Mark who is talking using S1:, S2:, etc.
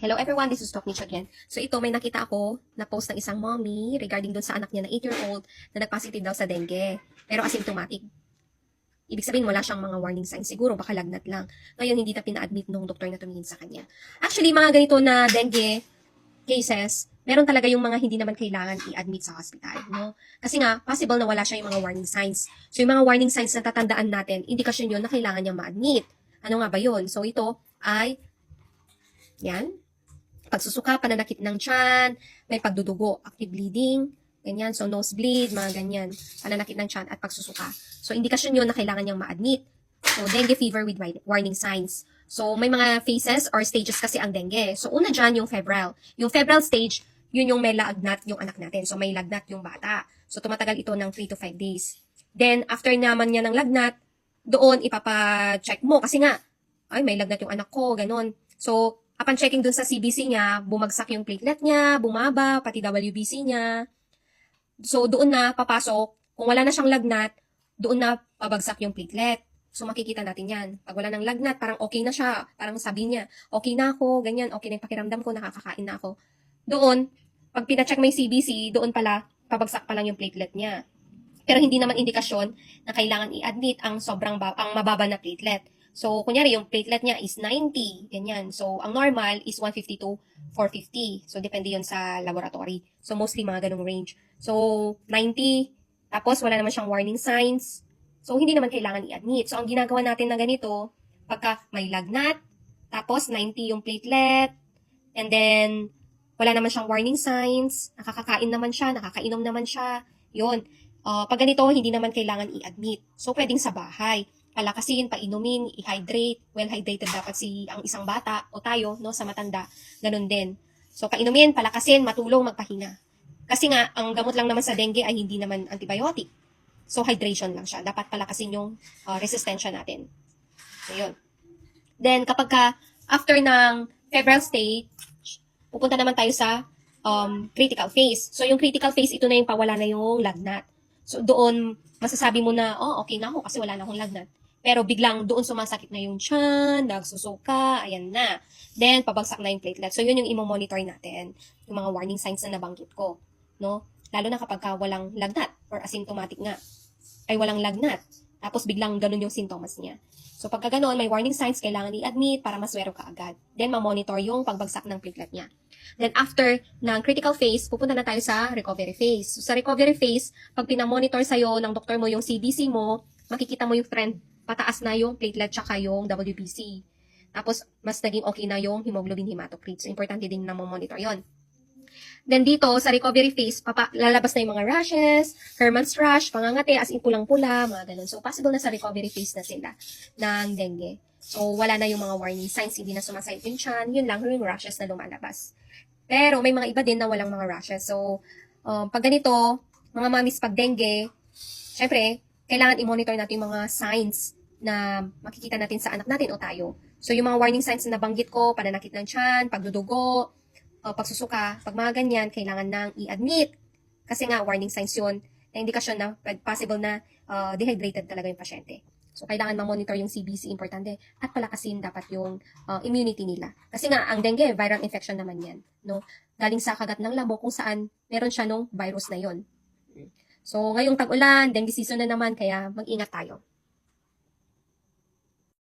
S1: Hello everyone, this is Doc Niche again. So ito, may nakita ako na post ng isang mommy regarding dun sa anak niya na 8-year-old na nagpositive daw sa dengue, pero asymptomatic. Ibig sabihin, wala siyang mga warning signs. Siguro, baka lagnat lang. Ngayon, hindi na pina-admit nung doktor na tumingin sa kanya. Actually, mga ganito na dengue cases, meron talaga yung mga hindi naman kailangan i-admit sa hospital, no? Kasi nga, possible na wala siya yung mga warning signs. So, yung mga warning signs na tatandaan natin, indikasyon yun na kailangan niyang ma-admit. Ano nga ba yun? So, ito ay, yan, pagsusuka, pananakit ng tiyan, may pagdudugo, active bleeding, ganyan. So, nosebleed, mga ganyan. Pananakit ng tiyan at pagsusuka. So, indikasyon yun na kailangan niyang ma-admit. So, dengue fever with warning signs. So, may mga phases or stages kasi ang dengue. So, una dyan yung febrile. Yung febrile stage, yun yung may lagnat yung anak natin. So, may lagnat yung bata. So, tumatagal ito ng 3 to 5 days. Then, after naman niya ng lagnat, doon ipapa-check mo. Kasi nga, ay, may lagnat yung anak ko, ganon. So, upon checking dun sa CBC niya, bumagsak yung platelet niya, bumaba, pati WBC niya. So, doon na papasok, kung wala na siyang lagnat, doon na pabagsak yung platelet. So, makikita natin yan. Pag wala ng lagnat, parang okay na siya. Parang sabi niya, okay na ako, ganyan, okay na yung pakiramdam ko, nakakakain na ako. Doon, pag pina-check mo yung CBC, doon pala, pabagsak pa lang yung platelet niya. Pero hindi naman indikasyon na kailangan i-admit ang ang mababa na platelet. So, kunyari, yung platelet niya is 90, ganyan. So, ang normal is 150 to 450. So, depende yun sa laboratory. So, mostly mga ganong range. So, 90, tapos wala naman siyang warning signs. So, hindi naman kailangan i-admit. So, ang ginagawa natin na ganito, pagka may lagnat, tapos 90 yung platelet, and then, wala naman siyang warning signs, nakakakain naman siya, nakakainom naman siya, yun. Pag ganito, hindi naman kailangan i-admit. So, pwedeng sa bahay. Palakasin, painumin, i-hydrate. Well-hydrated dapat ang isang bata o tayo, no, sa matanda. Ganun din. So, painumin, palakasin, matulong, magpahinga. Kasi nga, ang gamot lang naman sa dengue ay hindi naman antibiotic. So, hydration lang siya. Dapat palakasin yung resistensya natin. So, yun. Then, after ng febrile stage, pupunta naman tayo sa critical phase. So, yung critical phase, ito na yung pawala na yung lagnat. So, doon, masasabi mo na, okay na ako kasi wala na akong lagnat. Pero biglang doon sumasakit na yung tiyan, nagsusuka, ayan na. Then, pabagsak na yung platelet. So, yun yung imo-monitor natin, yung mga warning signs na nabanggit ko. No? Lalo na kapag walang lagnat or asymptomatic nga, ay walang lagnat. Tapos biglang ganun yung sintomas niya. So, pagka ganun, may warning signs, kailangan i-admit para maswero ka agad. Then, ma-monitor yung pagbagsak ng platelet niya. Then, after ng critical phase, pupunta na tayo sa recovery phase. So, sa recovery phase, pag pinamonitor sa'yo ng doktor mo yung CBC mo, makikita mo yung trend, pataas na yung platelet tsaka yung WBC. Tapos, mas naging okay na yung hemoglobin hematocrit. So, importante din na monitor yon. Then dito, sa recovery phase, lalabas na yung mga rashes, Herman's rash, pangangati, as in pulang-pula, mga ganun. So, possible na sa recovery phase na sila ng dengue. So, wala na yung mga warning signs, hindi na sumasayot yung tiyan, yun lang yung rashes na lumalabas. Pero, may mga iba din na walang mga rashes. So, pag ganito, mga mamis pag dengue, syempre, kailangan i-monitor natin yung mga signs na makikita natin sa anak natin o tayo. So, yung mga warning signs na nabanggit ko, pananakit ng tiyan, pagdudugo, pagsusuka, pag mga ganyan, kailangan nang i-admit. Kasi nga, warning signs yun, na indikasyon na possible na dehydrated talaga yung pasyente. So, kailangan ma-monitor yung CBC, importante, at palakasin dapat yung immunity nila. Kasi nga, ang dengue, viral infection naman yan. No? Galing sa kagat ng lamok kung saan meron siya nung virus na yon. So, ngayong tag-ulan, dengue season na naman, kaya mag-ingat tayo.